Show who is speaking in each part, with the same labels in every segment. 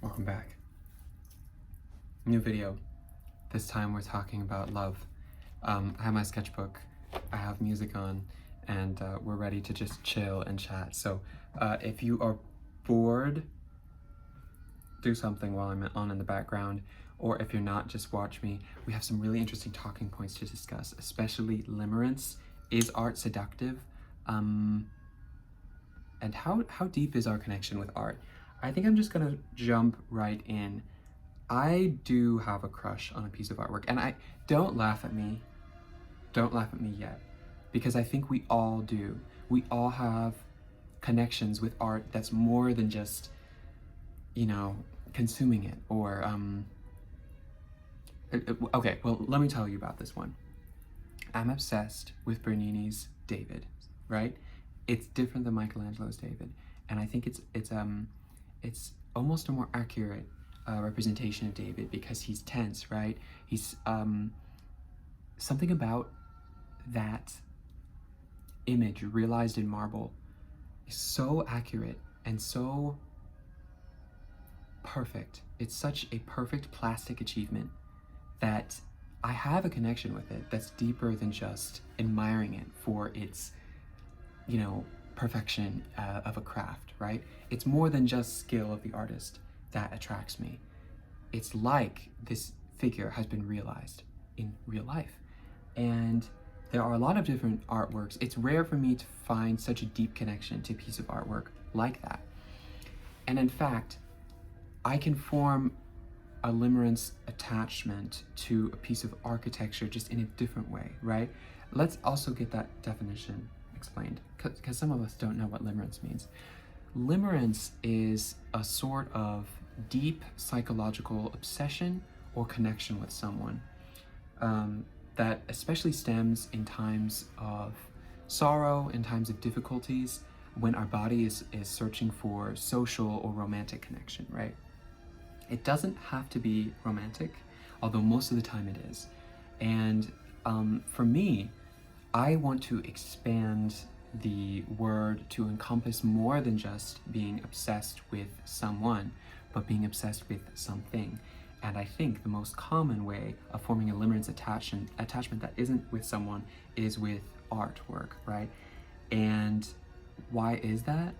Speaker 1: Welcome back. New video. This time we're talking about love. I have my sketchbook, I have music on, and we're ready to just chill and chat. So if you are bored, do something while I'm on in the background, or if you're not, just watch me. We have some really interesting talking points to discuss, especially limerence. Is art seductive? And how deep is our connection with art? I think I'm just gonna jump right in. I do have a crush on a piece of artwork, and don't laugh at me. Don't laugh at me yet, because I think we all do. We all have connections with art that's more than just, consuming it or, okay, well, let me tell you about this one. I'm obsessed with Bernini's David, right? It's different than Michelangelo's David, and I think it's almost a more accurate representation of David because he's tense, right? He's something about that image realized in marble is so accurate and so perfect. It's such a perfect plastic achievement that I have a connection with it that's deeper than just admiring it for its, perfection of a craft, right? It's more than just skill of the artist that attracts me. It's like this figure has been realized in real life. And there are a lot of different artworks. It's rare for me to find such a deep connection to a piece of artwork like that. And in fact, I can form a limerence attachment to a piece of architecture just in a different way, right? Let's also get that definition explained, because some of us don't know what limerence means. Limerence is a sort of deep psychological obsession or connection with someone that especially stems in times of sorrow, in times of difficulties, when our body is searching for social or romantic connection, right? It doesn't have to be romantic, although most of the time it is. And for me, I want to expand the word to encompass more than just being obsessed with someone, but being obsessed with something. And I think the most common way of forming a limerence attachment that isn't with someone is with artwork, right? And why is that?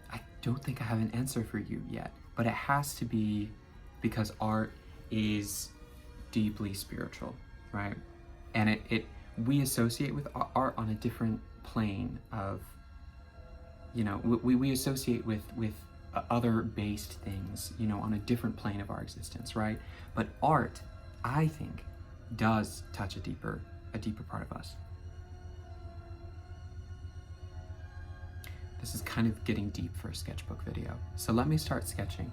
Speaker 1: I don't think I have an answer for you yet, but it has to be because art is deeply spiritual, right? And we associate with art on a different plane of, we associate with other based things, on a different plane of our existence, right? But art, I think, does touch a deeper part of us. This is kind of getting deep for a sketchbook video. So let me start sketching.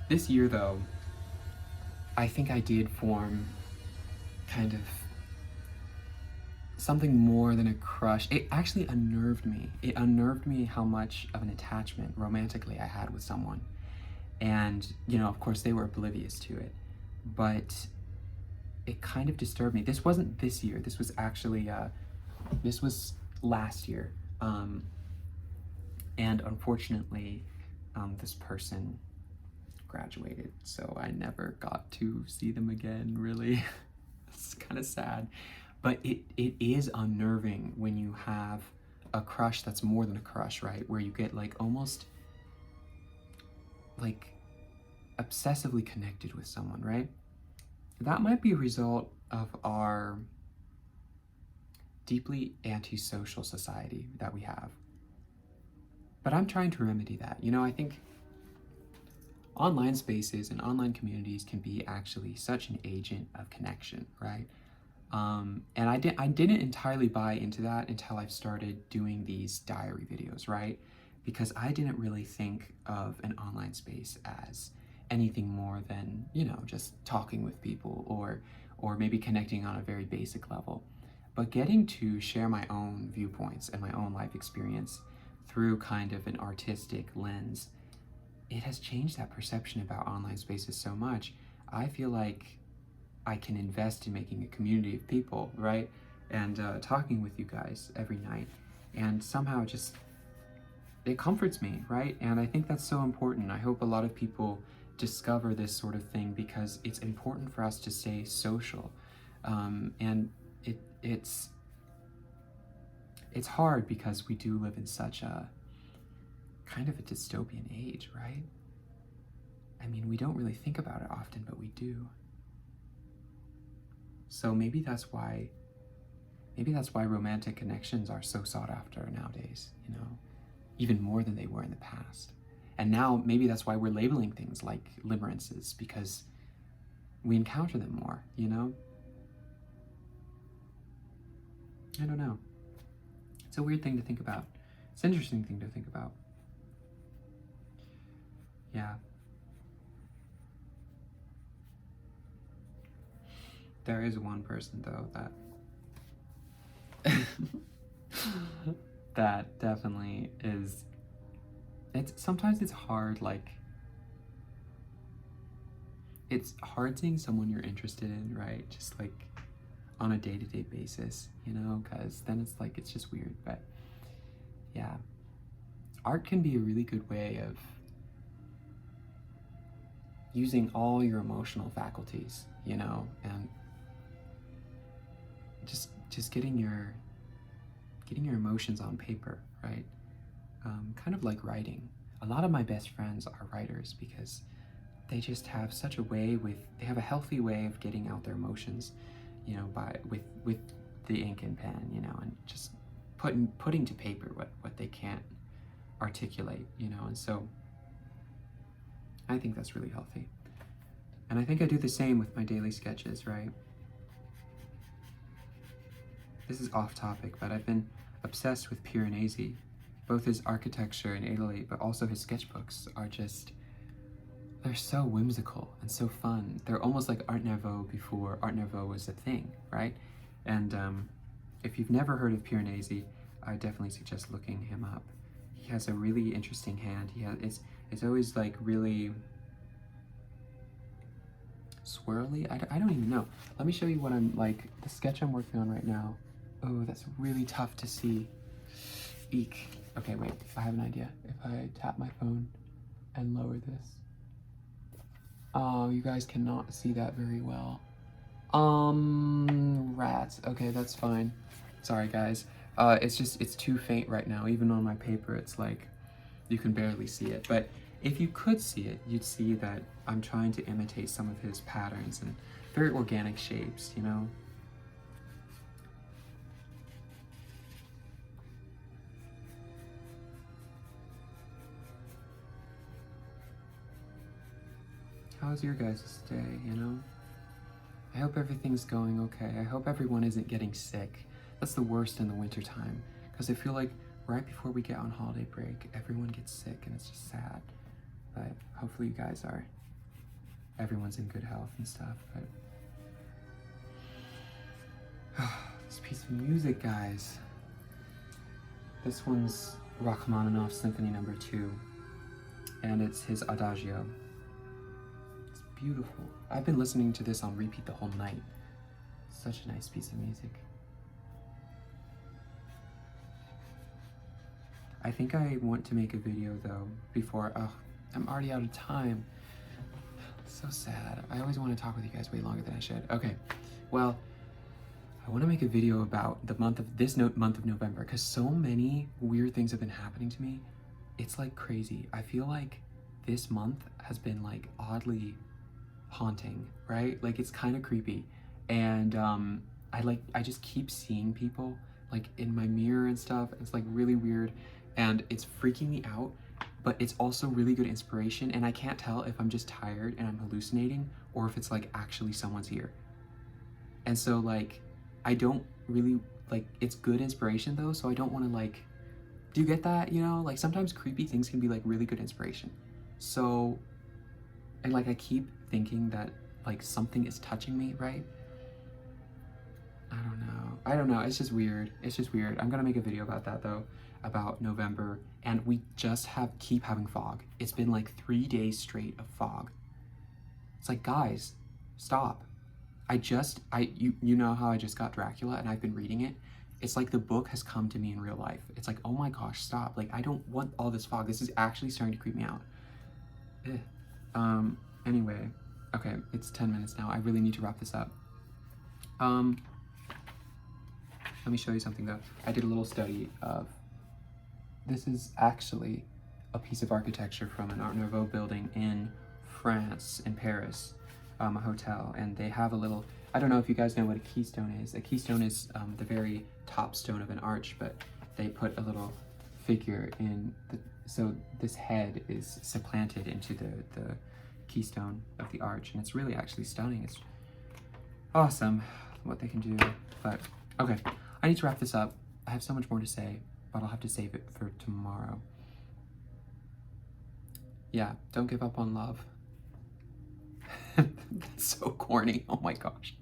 Speaker 1: This year though, I think I did form kind of something more than a crush. It actually unnerved me. It unnerved me how much of an attachment romantically I had with someone. And, of course they were oblivious to it, but it kind of disturbed me. This wasn't this year. This was actually, this was last year. And unfortunately, this person graduated, so I never got to see them again, really. It's kind of sad. But it is unnerving when you have a crush that's more than a crush, right? Where you get almost obsessively connected with someone, right? That might be a result of our deeply antisocial society that we have. But I'm trying to remedy that. I think online spaces and online communities can be actually such an agent of connection, right? And I didn't entirely buy into that until I started doing these diary videos, right? Because I didn't really think of an online space as anything more than, just talking with people or maybe connecting on a very basic level. But getting to share my own viewpoints and my own life experience through kind of an artistic lens, it has changed that perception about online spaces so much. I feel like I can invest in making a community of people, right? And talking with you guys every night, and somehow just it comforts me, right? And I think that's so important. I hope a lot of people discover this sort of thing because it's important for us to stay social. And it's hard because we do live in such a kind of a dystopian age, right? I mean, we don't really think about it often, but we do. So maybe that's why romantic connections are so sought after nowadays, you know, even more than they were in the past. And now maybe that's why we're labeling things like limerences, because we encounter them more, you know? I don't know. It's a weird thing to think about. It's an interesting thing to think about. Yeah. There is one person though that that definitely is, sometimes it's hard, like it's hard seeing someone you're interested in, right? Just like on a day-to-day basis, you know, because then it's like it's just weird. But yeah, art can be a really good way of using all your emotional faculties, you know, and just getting your emotions on paper, right? Kind of like writing. A lot of my best friends are writers because they just have such a way they have a healthy way of getting out their emotions, you know, with the ink and pen, you know, and just putting to paper what they can't articulate, you know. And so I think that's really healthy. And I think I do the same with my daily sketches, right? This is off topic, but I've been obsessed with Piranesi. Both his architecture in Italy, but also his sketchbooks are just, they're so whimsical and so fun. They're almost like Art Nouveau before Art Nouveau was a thing, right? And if you've never heard of Piranesi, I definitely suggest looking him up. He has a really interesting hand. It's always like really swirly. I don't even know. Let me show you what I'm like, the sketch I'm working on right now. Oh, that's really tough to see. Eek. Okay, wait, I have an idea. If I tap my phone and lower this. Oh, you guys cannot see that very well. Rats. Okay, that's fine. Sorry, guys. It's too faint right now. Even on my paper, it's like, you can barely see it. But if you could see it, you'd see that I'm trying to imitate some of his patterns and very organic shapes, you know? How's your guys' day, you know? I hope everything's going okay. I hope everyone isn't getting sick. That's the worst in the winter time, because I feel like right before we get on holiday break, everyone gets sick and it's just sad. But hopefully you guys everyone's in good health and stuff. But this piece of music, guys. This one's Rachmaninoff Symphony No. 2, and it's his Adagio. It's beautiful. I've been listening to this on repeat the whole night. Such a nice piece of music. I think I want to make a video though before, I'm already out of time. So sad. I always want to talk with you guys way longer than I should. Okay, well, I want to make a video about the month of November, because so many weird things have been happening to me. It's like crazy. I feel like this month has been like oddly haunting, right? Like it's kind of creepy. And I just keep seeing people like in my mirror and stuff. It's like really weird and it's freaking me out, but it's also really good inspiration. And I can't tell if I'm just tired and I'm hallucinating or if it's like actually someone's here. And so like, I don't really like, it's good inspiration though. So I don't want to like, do you get that? You know, like sometimes creepy things can be like really good inspiration. So, and like I keep thinking that like something is touching me, right? I don't know. It's just weird. I'm gonna make a video about that though, about November, and we just keep having fog. It's been like 3 days straight of fog. It's like, guys, stop. You know how I just got Dracula and I've been reading it? It's like the book has come to me in real life. It's like, oh my gosh, stop. Like, I don't want all this fog. This is actually starting to creep me out. Anyway, okay, it's 10 minutes now. I really need to wrap this up. Let me show you something though. I did a little study of, this is actually a piece of architecture from an Art Nouveau building in France, in Paris, a hotel, and they have a little, I don't know if you guys know what a keystone is. A keystone is the very top stone of an arch, but they put a little figure in, so this head is supplanted into the keystone of the arch, and it's really actually stunning. It's awesome what they can do. But okay, I need to wrap this up. I have so much more to say, but I'll have to save it for tomorrow. Yeah, don't give up on love. That's so corny. Oh my gosh.